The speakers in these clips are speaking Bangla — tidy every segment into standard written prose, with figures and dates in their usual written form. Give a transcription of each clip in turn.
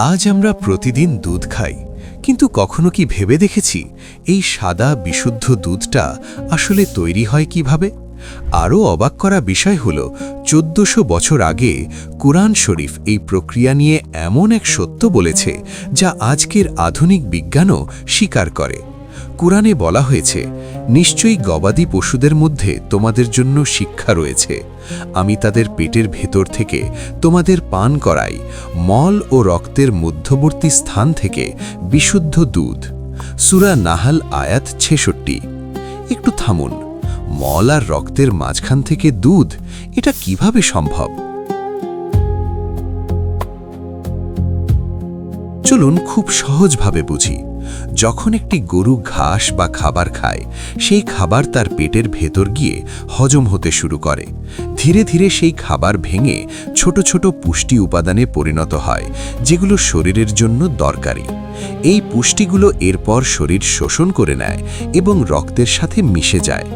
আজ আমরা প্রতিদিন দুধ খাই, কিন্তু কখনো কি ভেবে দেখেছি এই সাদা বিশুদ্ধ দুধটা আসলে তৈরি হয় কিভাবে? আরও অবাক করা বিষয় হল 1400 বছর আগে কুরআন শরীফ এই প্রক্রিয়া নিয়ে এমন এক সত্য বলেছে যা আজকের আধুনিক বিজ্ঞানও স্বীকার করে। কুরআনে বলা হয়েছে, নিশ্চয়ই গবাদি পশুদের মধ্যে তোমাদের জন্য শিক্ষা রয়েছে। আমি তাদের পেটের ভেতর থেকে তোমাদের পান করাই মল ও রক্তের মধ্যবর্তী স্থান থেকে বিশুদ্ধ দুধ। সূরা নাহাল আয়াত 66। একটু থামুন, মল আর রক্তের মাঝখান থেকে দুধ, এটা কিভাবে সম্ভব? চলুন খুব সহজভাবে বুঝি। যখন একটি গরু ঘাস বা খাবার খায়, সেই খাবার তার পেটের ভেতর গিয়ে হজম হতে শুরু করে। ধীরে ধীরে সেই খাবার ভেঙে ছোট ছোট পুষ্টি উপাদানে পরিণত হয়, যেগুলো শরীরের জন্য দরকারি। এই পুষ্টিগুলো এরপর শরীর শোষণ করে নেয় এবং রক্তের সাথে মিশে যায়।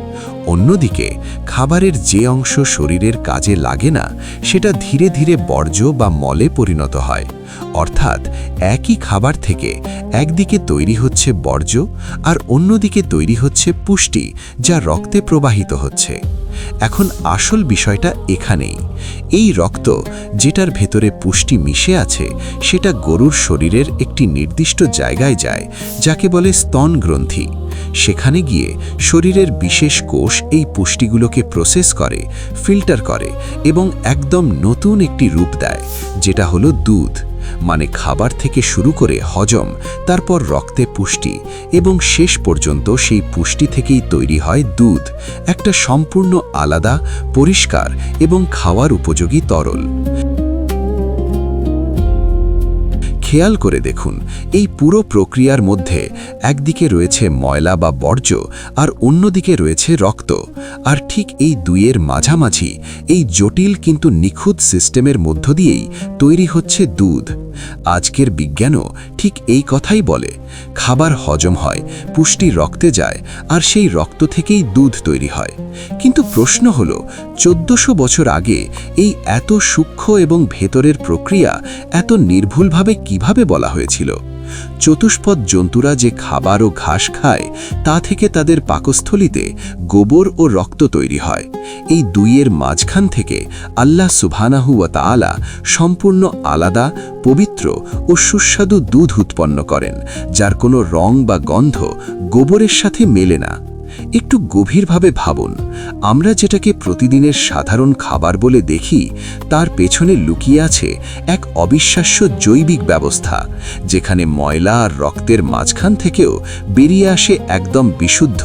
অন্যদিকে খাবারের যে অংশ শরীরের কাজে লাগে না, সেটা ধীরে ধীরে বর্জ্য বা মলে পরিণত হয়। অর্থাৎ একই খাবার থেকে একদিকে তৈরি হচ্ছে বর্জ্য আর অন্যদিকে তৈরি হচ্ছে পুষ্টি, যা রক্তে প্রবাহিত হচ্ছে। এখন আসল বিষয়টা এখানেই। এই রক্ত, যেটার ভেতরে পুষ্টি মিশে আছে, সেটা গরুর শরীরের একটি নির্দিষ্ট জায়গায় যায়, যাকে বলে স্তন গ্রন্থি। সেখানে গিয়ে শরীরের বিশেষ কোষ এই পুষ্টিগুলোকে প্রসেস করে, ফিল্টার করে এবং একদম নতুন একটি রূপ দেয়, যেটা হলো দুধ। মানে খাবার থেকে শুরু করে হজম, তারপর রক্তে পুষ্টি এবং শেষ পর্যন্ত সেই পুষ্টি থেকেই তৈরি হয় দুধ, একটা সম্পূর্ণ আলাদা, পরিষ্কার এবং খাওয়ার উপযোগী তরল। খেয়াল করে দেখুন, এই পুরো প্রক্রিয়ার মধ্যে একদিকে রয়েছে ময়লা বা বর্জ্য আর অন্যদিকে রয়েছে রক্ত। আর ঠিক এই দুইয়ের মাঝামাঝি এই জটিল কিন্তু নিখুঁত সিস্টেমের মধ্য দিয়েই তৈরি হচ্ছে দুধ। আজকের বিজ্ঞানও ঠিক এই কথাই বলে। খাবার হজম হয়, পুষ্টি রক্তে যায়, আর সেই রক্ত থেকেই দুধ তৈরি হয়। কিন্তু প্রশ্ন হলো, 1400 বছর আগে এই এত সূক্ষ্ম এবং ভেতরের প্রক্রিয়া এত নির্ভুলভাবে কিভাবে বলা হয়েছিল? চতুষ্পদ জন্তুরা যে খাবার ও ঘাস খায়, তা থেকে তাদের পাকস্থলিতে গোবর ও রক্ত তৈরি হয়। এই দুইয়ের মাঝখান থেকে আল্লাহ সুবহানাহু ওয়া তাআলা সম্পূর্ণ আলাদা, পবিত্র ও সুস্বাদু দুধ উৎপন্ন করেন, যার কোনো রং বা গন্ধ গোবরের সাথে মেলে না। একটু গভীরভাবে ভাবুন, আমরা যেটাকে প্রতিদিনের সাধারণ খাবার বলে দেখি, তার পেছনে লুকিয়ে আছে এক অবিশ্বাস্য জৈবিক ব্যবস্থা, যেখানে ময়লা আর রক্তের মাঝখান থেকেও বেরিয়ে আসে একদম বিশুদ্ধ,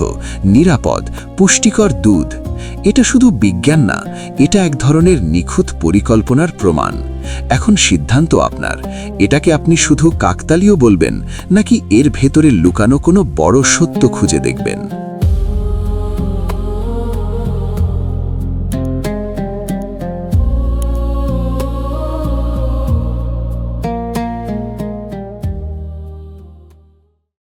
নিরাপদ, পুষ্টিকর দুধ। এটা শুধু বিজ্ঞান না, এটা এক ধরনের নিখুঁত পরিকল্পনার প্রমাণ। এখন সিদ্ধান্ত আপনার, এটাকে আপনি শুধু কাকতালীয় বলবেন, নাকি এর ভেতরে লুকানো কোনো বড় সত্য খুঁজে দেখবেন?